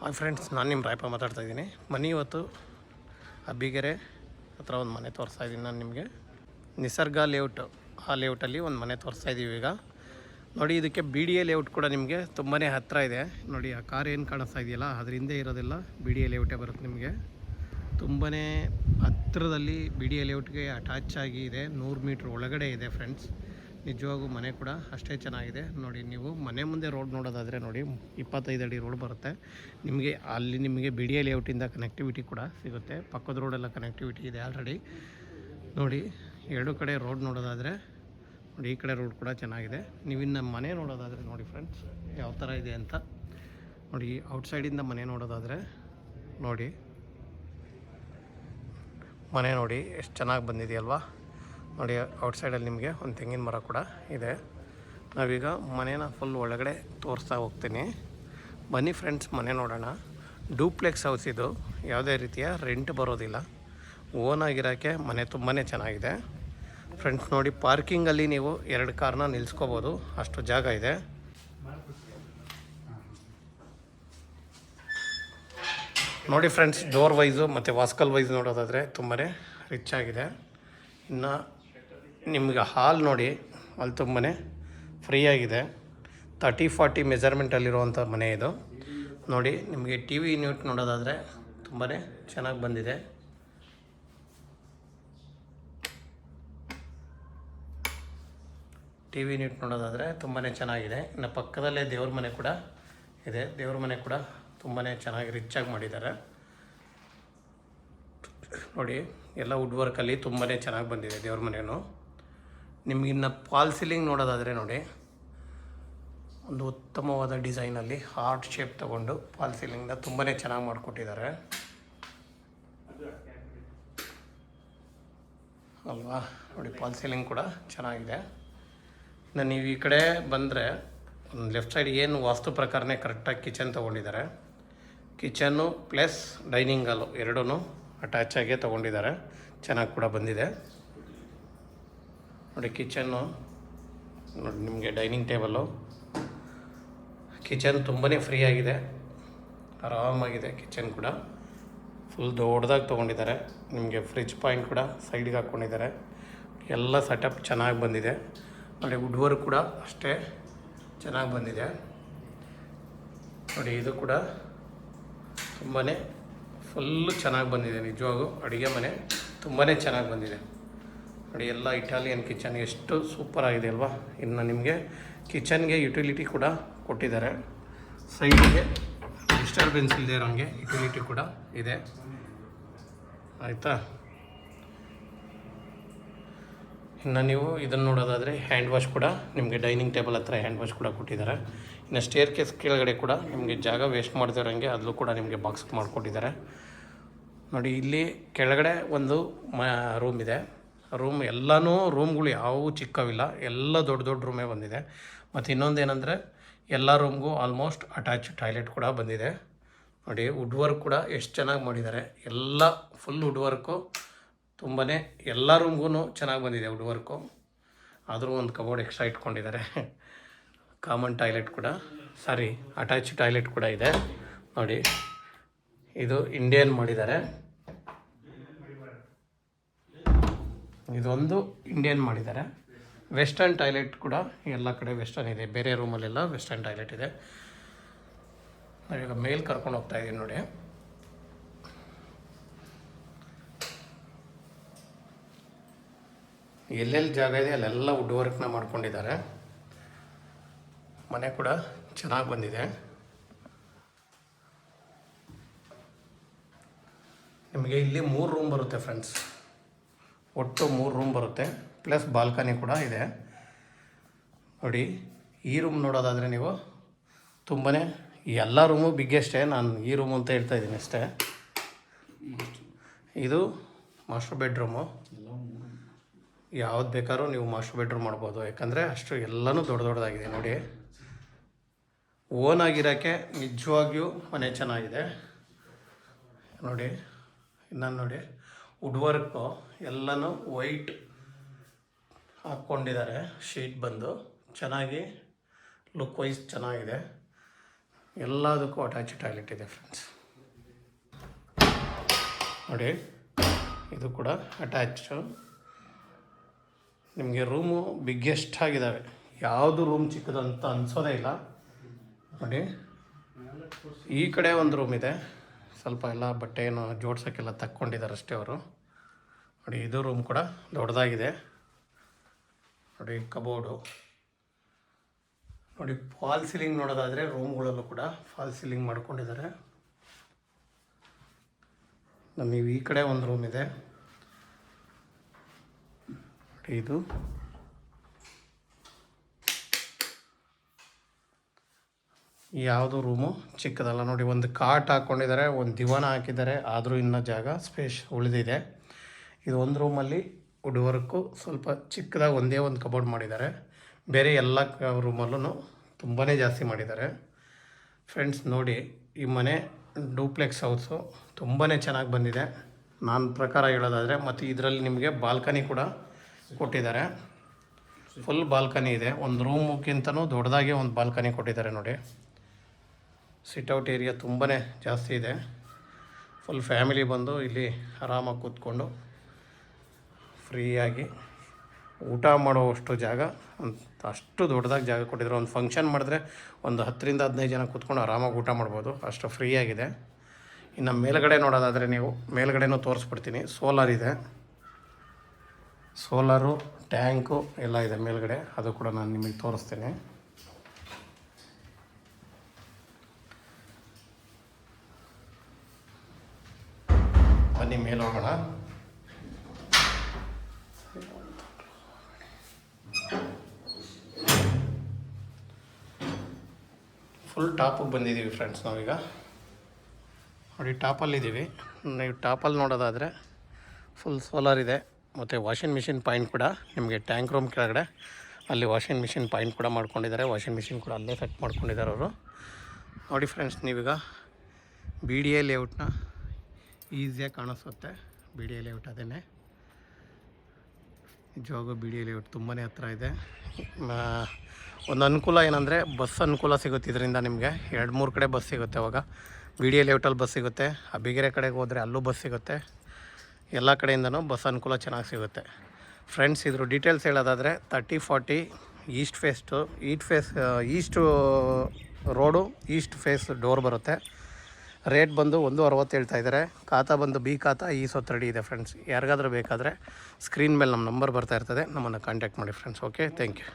Hi friends, ನಾನು ನಿಮ್ಮ ರಾಯಪ್ಪ ಮಾತಾಡ್ತಾಯಿದ್ದೀನಿ. ಮನೆ ಇವತ್ತು ಅಬ್ಬಿಗೆರೆ ಹತ್ರ ಒಂದು ಮನೆ ತೋರಿಸ್ತಾಯಿದ್ದೀನಿ ನಾನು ನಿಮಗೆ. ನಿಸರ್ಗ ಲೇಔಟ್, ಆ ಲೇಔಟಲ್ಲಿ ಒಂದು ಮನೆ ತೋರಿಸ್ತಾಯಿದ್ದೀವಿ ಈಗ. ನೋಡಿ, ಇದಕ್ಕೆ ಬಿ ಡಿ ಎ ಲೇಔಟ್ ಕೂಡ ನಿಮಗೆ ತುಂಬಾ ಹತ್ತಿರ ಇದೆ. ನೋಡಿ, ಆ ಕಾರ್ ಏನು ಕಾಣಿಸ್ತಾ ಇದೆಯಲ್ಲ, ಅದ್ರ ಹಿಂದೆ ಇರೋದೆಲ್ಲ ಬಿ ಡಿ ಎ ಲೇಔಟೇ ಬರುತ್ತೆ ನಿಮಗೆ. ತುಂಬಾ ಹತ್ತಿರದಲ್ಲಿ ಬಿ ಡಿ ಎ ಲೇಔಟ್ಗೆ ಅಟ್ಯಾಚ್ ಆಗಿ ಇದೆ. 100 ಮೀಟ್ರ್ ಒಳಗಡೆ ಇದೆ ಫ್ರೆಂಡ್ಸ್. ನಿಜವಾಗೂ ಮನೆ ಕೂಡ ಅಷ್ಟೇ ಚೆನ್ನಾಗಿದೆ. ನೋಡಿ, ನೀವು ಮನೆ ಮುಂದೆ ರೋಡ್ ನೋಡೋದಾದರೆ ನೋಡಿ 25 ಅಡಿ ರೋಡ್ ಬರುತ್ತೆ ನಿಮಗೆ. ಅಲ್ಲಿ ನಿಮಗೆ ಬಿ ಡಿ ಎ ಲೇಔಟಿಂದ ಕನೆಕ್ಟಿವಿಟಿ ಕೂಡ ಸಿಗುತ್ತೆ. ಪಕ್ಕದ ರೋಡೆಲ್ಲ ಕನೆಕ್ಟಿವಿಟಿ ಇದೆ ಆಲ್ರೆಡಿ. ನೋಡಿ, ಎರಡು ಕಡೆ ರೋಡ್ ನೋಡೋದಾದರೆ ನೋಡಿ, ಈ ಕಡೆ ರೋಡ್ ಕೂಡ ಚೆನ್ನಾಗಿದೆ. ನೀವಿನ್ನು ಮನೆ ನೋಡೋದಾದರೆ ನೋಡಿ ಫ್ರೆಂಡ್ಸ್ ಯಾವ ಥರ ಇದೆ ಅಂತ ನೋಡಿ. ಔಟ್ಸೈಡಿಂದ ಮನೆ ನೋಡೋದಾದರೆ ನೋಡಿ, ಮನೆ ನೋಡಿ ಎಷ್ಟು ಚೆನ್ನಾಗಿ ಬಂದಿದೆಯಲ್ವಾ. ನೋಡಿ, ಔಟ್ಸೈಡಲ್ಲಿ ನಿಮಗೆ ಒಂದು ತೆಂಗಿನ ಮರ ಕೂಡ ಇದೆ. ನಾವೀಗ ಮನೇನ ಫುಲ್ ಒಳಗಡೆ ತೋರಿಸ್ತಾ ಹೋಗ್ತೀನಿ. ಬನ್ನಿ ಫ್ರೆಂಡ್ಸ್, ಮನೆ ನೋಡೋಣ. ಡೂಪ್ಲೆಕ್ಸ್ ಹೌಸ್ ಇದು, ಯಾವುದೇ ರೀತಿಯ ರೆಂಟ್ ಬರೋದಿಲ್ಲ. ಓನ್ ಆಗಿರೋಕ್ಕೆ ಮನೆ ತುಂಬಾ ಚೆನ್ನಾಗಿದೆ ಫ್ರೆಂಡ್ಸ್. ನೋಡಿ, ಪಾರ್ಕಿಂಗಲ್ಲಿ ನೀವು 2 ಕಾರ್ನ ನಿಲ್ಲಿಸ್ಕೋಬೋದು, ಅಷ್ಟು ಜಾಗ ಇದೆ. ನೋಡಿ ಫ್ರೆಂಡ್ಸ್, ಡೋರ್ ವೈಸು ಮತ್ತು ವಾಸ್ಕಲ್ ವೈಸ್ ನೋಡೋದಾದರೆ ತುಂಬಾ ರಿಚ್ ಆಗಿದೆ. ಇನ್ನು ನಿಮಗೆ ಹಾಲ್ ನೋಡಿ, ಅಲ್ಲಿ ತುಂಬಾ ಫ್ರೀಯಾಗಿದೆ. 30-40 ಮೆಜರ್ಮೆಂಟಲ್ಲಿರುವಂಥ ಮನೆ ಇದು. ನೋಡಿ, ನಿಮಗೆ ಟಿ ವಿ ಯೂನಿಟ್ ನೋಡೋದಾದರೆ ತುಂಬಾ ಚೆನ್ನಾಗಿ ಬಂದಿದೆ. ಟಿ ವಿ ಯೂನಿಟ್ ನೋಡೋದಾದರೆ ತುಂಬಾ ಚೆನ್ನಾಗಿದೆ. ಇನ್ನು ಪಕ್ಕದಲ್ಲೇ ದೇವ್ರ ಮನೆ ಕೂಡ ಇದೆ. ದೇವ್ರ ಮನೆ ಕೂಡ ತುಂಬಾ ಚೆನ್ನಾಗಿ ರಿಚ್ಚಾಗಿ ಮಾಡಿದ್ದಾರೆ. ನೋಡಿ, ಎಲ್ಲ ವುಡ್ ವರ್ಕಲ್ಲಿ ತುಂಬಾ ಚೆನ್ನಾಗಿ ಬಂದಿದೆ ದೇವ್ರ ಮನೆಯೂ. ನಿಮಗಿನ್ನು ಫಾಲ್ ಸೀಲಿಂಗ್ ನೋಡೋದಾದರೆ ನೋಡಿ, ಒಂದು ಉತ್ತಮವಾದ ಡಿಸೈನಲ್ಲಿ ಹಾರ್ಟ್ ಶೇಪ್ ತೊಗೊಂಡು ಫಾಲ್ ಸೀಲಿಂಗ್ನ ತುಂಬಾ ಚೆನ್ನಾಗಿ ಮಾಡಿಕೊಟ್ಟಿದ್ದಾರೆ ಅಲ್ವಾ. ನೋಡಿ, ಫಾಲ್ ಸೀಲಿಂಗ್ ಕೂಡ ಚೆನ್ನಾಗಿದೆ. ಇನ್ನು ನೀವು ಈ ಕಡೆ ಬಂದರೆ ಒಂದು ಲೆಫ್ಟ್ ಸೈಡ್ ಏನು ವಾಸ್ತು ಪ್ರಕಾರನೇ ಕರೆಕ್ಟಾಗಿ ಕಿಚನ್ ತೊಗೊಂಡಿದ್ದಾರೆ. ಕಿಚನ್ನು ಪ್ಲಸ್ ಡೈನಿಂಗ್ ಹಾಲು ಎರಡೂ ಅಟ್ಯಾಚ್ ಆಗೇ ತೊಗೊಂಡಿದ್ದಾರೆ. ಚೆನ್ನಾಗಿ ಕೂಡ ಬಂದಿದೆ. ನೋಡಿ, ಕಿಚನ್ನು ನೋಡಿ, ನಿಮಗೆ ಡೈನಿಂಗ್ ಟೇಬಲ್ಲು, ಕಿಚನ್ ತುಂಬಾ ಫ್ರೀ ಆಗಿದೆ, ಆರಾಮಾಗಿದೆ. ಕಿಚನ್ ಕೂಡ ಫುಲ್ ದೊಡ್ಡದಾಗಿ ತೊಗೊಂಡಿದ್ದಾರೆ. ನಿಮಗೆ ಫ್ರಿಜ್ ಪಾಯಿಂಟ್ ಕೂಡ ಸೈಡ್ಗೆ ಹಾಕ್ಕೊಂಡಿದ್ದಾರೆ. ಎಲ್ಲ ಸೆಟಪ್ ಚೆನ್ನಾಗಿ ಬಂದಿದೆ. ನೋಡಿ, ವುಡ್ ವರ್ಕ್ ಕೂಡ ಅಷ್ಟೇ ಚೆನ್ನಾಗಿ ಬಂದಿದೆ. ನೋಡಿ, ಇದು ಕೂಡ ತುಂಬಾ ಫುಲ್ಲು ಚೆನ್ನಾಗಿ ಬಂದಿದೆ. ನಿಜವಾಗೂ ಅಡುಗೆ ಮನೆ ತುಂಬಾ ಚೆನ್ನಾಗಿ ಬಂದಿದೆ. ನೋಡಿ, ಎಲ್ಲ ಇಟಾಲಿಯನ್ ಕಿಚನ್ ಎಷ್ಟು ಸೂಪರ್ ಆಗಿದೆ ಅಲ್ವಾ. ಇನ್ನು ನಿಮಗೆ ಕಿಚನ್ಗೆ ಯುಟಿಲಿಟಿ ಕೂಡ ಕೊಟ್ಟಿದ್ದಾರೆ. ಸೈಡಿಗೆ ಡಿಸ್ಟರ್ಬೆನ್ಸ್ ಇಲ್ಲದೆ ಇರೋಂಗೆ ಯುಟಿಲಿಟಿ ಕೂಡ ಇದೆ, ಆಯಿತಾ. ಇನ್ನು ನೀವು ಇದನ್ನು ನೋಡೋದಾದರೆ ಹ್ಯಾಂಡ್ ವಾಶ್ ಕೂಡ ನಿಮಗೆ ಡೈನಿಂಗ್ ಟೇಬಲ್ ಹತ್ರ ಹ್ಯಾಂಡ್ ವಾಶ್ ಕೂಡ ಕೊಟ್ಟಿದ್ದಾರೆ. ಇನ್ನು ಸ್ಟೇರ್ ಕೇಸ್ ಕೆಳಗಡೆ ಕೂಡ ನಿಮಗೆ ಜಾಗ ವೇಸ್ಟ್ ಮಾಡ್ತಿರೋಂಗೆ ಅಲ್ಲೂ ಕೂಡ ನಿಮಗೆ ಬಾಕ್ಸ್ ಮಾಡಿಕೊಟ್ಟಿದ್ದಾರೆ. ನೋಡಿ, ಇಲ್ಲಿ ಕೆಳಗಡೆ ಒಂದು ರೂಮ್ ಇದೆ. ರೂಮ್ ಎಲ್ಲನೂ ರೂಮ್ಗಳು ಯಾವುವು ಚಿಕ್ಕವಿಲ್ಲ, ಎಲ್ಲ ದೊಡ್ಡ ದೊಡ್ಡ ರೂಮೇ ಬಂದಿದೆ. ಮತ್ತು ಇನ್ನೊಂದೇನೆಂದರೆ ಎಲ್ಲ ರೂಮ್ಗೂ ಆಲ್ಮೋಸ್ಟ್ ಅಟ್ಯಾಚ್ ಟಾಯ್ಲೆಟ್ ಕೂಡ ಬಂದಿದೆ. ನೋಡಿ, ವುಡ್ ವರ್ಕ್ ಕೂಡ ಎಷ್ಟು ಚೆನ್ನಾಗಿ ಮಾಡಿದ್ದಾರೆ. ಎಲ್ಲ ಫುಲ್ ವುಡ್ ವರ್ಕು ತುಂಬಾ ಎಲ್ಲ ರೂಮ್ಗೂ ಚೆನ್ನಾಗಿ ಬಂದಿದೆ ವುಡ್ ವರ್ಕು. ಆದರೂ ಒಂದು ಕಬೋರ್ಡ್ ಎಕ್ಸ್ಟ್ರಾ ಇಟ್ಕೊಂಡಿದ್ದಾರೆ. ಕಾಮನ್ ಟಾಯ್ಲೆಟ್ ಕೂಡ, ಸಾರಿ ಅಟ್ಯಾಚ್ ಟಾಯ್ಲೆಟ್ ಕೂಡ ಇದೆ. ನೋಡಿ, ಇದು ಇಂಡಿಯನ್ ಮಾಡಿದ್ದಾರೆ. ಇದೊಂದು ಇಂಡಿಯನ್ ಮಾಡಿದ್ದಾರೆ. ವೆಸ್ಟರ್ನ್ ಟಾಯ್ಲೆಟ್ ಕೂಡ ಎಲ್ಲ ಕಡೆ ವೆಸ್ಟರ್ನ್ ಇದೆ. ಬೇರೆ ರೂಮಲ್ಲೆಲ್ಲ ವೆಸ್ಟರ್ನ್ ಟಾಯ್ಲೆಟ್ ಇದೆ. ನಾವೀಗ ಮೇಲ್ ಕರ್ಕೊಂಡು ಹೋಗ್ತಾ ಇದ್ದೀವಿ. ನೋಡಿ, ಎಲ್ಲೆಲ್ಲಿ ಜಾಗ ಇದೆ ಅಲ್ಲೆಲ್ಲ ವುಡ್ ವರ್ಕ್ನ ಮಾಡ್ಕೊಂಡಿದ್ದಾರೆ. ಮನೆ ಕೂಡ ಚೆನ್ನಾಗಿ ಬಂದಿದೆ. ನಿಮಗೆ ಇಲ್ಲಿ 3 ರೂಮ್ ಬರುತ್ತೆ ಫ್ರೆಂಡ್ಸ್. ಒಟ್ಟು 3 ರೂಮ್ ಬರುತ್ತೆ, ಪ್ಲಸ್ ಬಾಲ್ಕನಿ ಕೂಡ ಇದೆ. ನೋಡಿ, ಈ ರೂಮ್ ನೋಡೋದಾದರೆ ನೀವು ತುಂಬಾ ಎಲ್ಲ ರೂಮು ಬಿಗ್ಗೆಸ್ಟೇ. ನಾನು ಈ ರೂಮು ಅಂತ ಹೇಳ್ತಾ ಇದ್ದೀನಿ ಅಷ್ಟೇ. ಇದು ಮಾಸ್ಟರ್ ಬೆಡ್ರೂಮು. ಯಾವ್ದು ಬೇಕಾದ್ರೂ ನೀವು ಮಾಸ್ಟರ್ ಬೆಡ್ರೂಮ್ ಮಾಡ್ಬೋದು, ಯಾಕಂದರೆ ಅಷ್ಟು ಎಲ್ಲನೂ ದೊಡ್ಡ ದೊಡ್ಡದಾಗಿದೆ. ನೋಡಿ, ಓನ್ ಆಗಿರೋಕ್ಕೆ ನಿಜವಾಗಿಯೂ ಮನೆ ಚೆನ್ನಾಗಿದೆ. ನೋಡಿ, ಇನ್ನೊಂದು ನೋಡಿ, ವುಡ್ ವರ್ಕು ಎಲ್ಲನೂ ವೈಟ್ ಹಾಕ್ಕೊಂಡಿದ್ದಾರೆ. ಶೀಟ್ ಬಂದು ಚೆನ್ನಾಗಿ ಲುಕ್ ವೈಸ್ ಚೆನ್ನಾಗಿದೆ. ಎಲ್ಲದಕ್ಕೂ ಅಟ್ಯಾಚ್ ಟಾಯ್ಲೆಟ್ ಇದೆ ಫ್ರೆಂಡ್ಸ್. ನೋಡಿ ಇದು ಕೂಡ ಅಟ್ಯಾಚು. ನಿಮಗೆ ರೂಮು ಬಿಗ್ಗೆಸ್ಟ್ ಆಗಿದ್ದಾವೆ, ಯಾವುದು ರೂಮ್ ಚಿಕ್ಕದಂತ ಅನಿಸೋದೇ ಇಲ್ಲ. ನೋಡಿ ಈ ಕಡೆ ಒಂದು ರೂಮ್ ಇದೆ, ಸ್ವಲ್ಪ ಎಲ್ಲ ಬಟ್ಟೆ ಏನು ಜೋಡ್ಸೋಕ್ಕೆಲ್ಲ ತಕ್ಕೊಂಡಿದ್ದಾರೆ ಅಷ್ಟೇ ಅವರು. ನೋಡಿ ಇದು ರೂಮ್ ಕೂಡ ದೊಡ್ಡದಾಗಿದೆ. ನೋಡಿ ಕಬೋರ್ಡು. ನೋಡಿ ಫಾಲ್ ಸೀಲಿಂಗ್ ನೋಡೋದಾದರೆ ರೂಮ್ಗಳಲ್ಲೂ ಕೂಡ ಫಾಲ್ ಸೀಲಿಂಗ್ ಮಾಡ್ಕೊಂಡಿದ್ದಾರೆ. ನಮಗೆ ಈ ಕಡೆ ಒಂದು ರೂಮ್ ಇದೆ. ನೋಡಿ ಇದು ಯಾವುದು ರೂಮು ಚಿಕ್ಕದಲ್ಲ. ನೋಡಿ ಒಂದು ಕಾಟ್ ಹಾಕ್ಕೊಂಡಿದ್ದಾರೆ, ಒಂದು ದಿವಾನ ಹಾಕಿದ್ದಾರೆ, ಆದರೂ ಇನ್ನೂ ಜಾಗ ಸ್ಪೇಸ್ ಉಳಿದಿದೆ. ಇದು ಒಂದು ರೂಮಲ್ಲಿ ವುಡ್ ವರ್ಕು ಸ್ವಲ್ಪ ಚಿಕ್ಕದಾಗಿ ಒಂದೇ ಒಂದು ಕಬೋರ್ಡ್ ಮಾಡಿದ್ದಾರೆ. ಬೇರೆ ಎಲ್ಲ ರೂಮಲ್ಲೂ ತುಂಬಾ ಜಾಸ್ತಿ ಮಾಡಿದ್ದಾರೆ ಫ್ರೆಂಡ್ಸ್. ನೋಡಿ ಈ ಮನೆ ಡೂಪ್ಲೆಕ್ಸ್ ಹೌಸು ತುಂಬಾ ಚೆನ್ನಾಗಿ ಬಂದಿದೆ ನನ್ನ ಪ್ರಕಾರ ಹೇಳೋದಾದರೆ. ಮತ್ತು ಇದರಲ್ಲಿ ನಿಮಗೆ ಬಾಲ್ಕನಿ ಕೂಡ ಕೊಟ್ಟಿದ್ದಾರೆ, ಫುಲ್ ಬಾಲ್ಕನಿ ಇದೆ. ಒಂದು ರೂಮ್ಗಿಂತನೂ ದೊಡ್ಡದಾಗಿ ಒಂದು ಬಾಲ್ಕನಿ ಕೊಟ್ಟಿದ್ದಾರೆ. ನೋಡಿ ಸಿಟ್ಔಟ್ ಏರಿಯಾ ತುಂಬಾ ಜಾಸ್ತಿ ಇದೆ. ಫುಲ್ ಫ್ಯಾಮಿಲಿ ಬಂದು ಇಲ್ಲಿ ಆರಾಮಾಗಿ ಕೂತ್ಕೊಂಡು ಫ್ರೀಯಾಗಿ ಊಟ ಮಾಡುವಷ್ಟು ಜಾಗ, ಅಷ್ಟು ದೊಡ್ಡದಾಗಿ ಜಾಗ ಕೊಟ್ಟಿದ್ರು. ಒಂದು ಫಂಕ್ಷನ್ ಮಾಡಿದ್ರೆ ಒಂದು 10ರಿಂದ 15 ಜನ ಕೂತ್ಕೊಂಡು ಆರಾಮಾಗಿ ಊಟ ಮಾಡ್ಬೋದು, ಅಷ್ಟು ಫ್ರೀಯಾಗಿದೆ. ಇನ್ನು ಮೇಲ್ಗಡೆ ನೋಡೋದಾದರೆ ನೀವು ಮೇಲ್ಗಡೆನೂ ತೋರಿಸ್ಬಿಡ್ತೀನಿ. ಸೋಲಾರ್ ಇದೆ, ಸೋಲಾರು ಟ್ಯಾಂಕು ಎಲ್ಲ ಇದೆ ಮೇಲ್ಗಡೆ, ಅದು ಕೂಡ ನಾನು ನಿಮಗೆ ತೋರಿಸ್ತೀನಿ. ಬನ್ನಿ ಮೇಲೆ ಹೋಗೋಣ. ಫುಲ್ ಟಾಪಿಗೆ ಬಂದಿದ್ದೀವಿ ಫ್ರೆಂಡ್ಸ್ ನಾವೀಗ. ನೋಡಿ ಟಾಪಲ್ಲಿದ್ದೀವಿ. ನೀವು ಟಾಪಲ್ಲಿ ನೋಡೋದಾದರೆ ಫುಲ್ ಸೋಲಾರ್ ಇದೆ, ಮತ್ತು ವಾಷಿಂಗ್ ಮಿಷಿನ್ ಪಾಯಿಂಟ್ ಕೂಡ ನಿಮಗೆ ಟ್ಯಾಂಕ್ ರೂಮ್ ಕೆಳಗಡೆ ಅಲ್ಲಿ ವಾಷಿಂಗ್ ಮಿಷಿನ್ ಪಾಯಿಂಟ್ ಕೂಡ ಮಾಡ್ಕೊಂಡಿದ್ದಾರೆ. ವಾಷಿಂಗ್ ಮಿಷಿನ್ ಕೂಡ ಅಲ್ಲೇ ಸೆಟ್ ಮಾಡ್ಕೊಂಡಿದ್ದಾರೆ ಅವರು. ನೋಡಿ ಫ್ರೆಂಡ್ಸ್ ನೀವೀಗ BDA ಲೇಔಟ್ನ ಈಸಿಯಾಗಿ ಕಾಣಿಸುತ್ತೆ. BDA ಲೇಔಟ್ ಅದೇನೆ, ನಿಜವಾಗೂ BDA ಲೇಔಟ್ ತುಂಬಾ ಹತ್ರ ಇದೆ. ಒಂದು ಅನುಕೂಲ ಏನಂದರೆ ಬಸ್ ಅನುಕೂಲ ಸಿಗುತ್ತೆ ಇದರಿಂದ. ನಿಮಗೆ 2-3 ಕಡೆ ಬಸ್ ಸಿಗುತ್ತೆ. ಅವಾಗ BDA ಲೇಔಟಲ್ಲಿ ಬಸ್ ಸಿಗುತ್ತೆ, ಅಬ್ಬಿಗೆರೆ ಕಡೆಗೆ ಹೋದರೆ ಅಲ್ಲೂ ಬಸ್ ಸಿಗುತ್ತೆ. ಎಲ್ಲ ಕಡೆಯಿಂದನೂ ಬಸ್ ಅನುಕೂಲ ಚೆನ್ನಾಗಿ ಸಿಗುತ್ತೆ ಫ್ರೆಂಡ್ಸ್. ಇದ್ರ ಡೀಟೇಲ್ಸ್ ಹೇಳೋದಾದರೆ 30-40 east road, east face door ಬರುತ್ತೆ. ರೇಟ್ ಬಂದು 1.60 ಹೇಳ್ತಾ ಇದ್ದಾರೆ. ಖಾತಾ ಬಂದು B ಖಾತಾ E ರೆಡಿ ಇದೆ ಫ್ರೆಂಡ್ಸ್. ಯಾರಿಗಾದ್ರೂ ಬೇಕಾದರೆ ಸ್ಕ್ರೀನ್ ಮೇಲೆ ನಮ್ಮ ನಂಬರ್ ಬರ್ತಾ ಇರ್ತದೆ, ನಮ್ಮನ್ನು ಕಾಂಟ್ಯಾಕ್ಟ್ ಮಾಡಿ ಫ್ರೆಂಡ್ಸ್. Okay, thank you.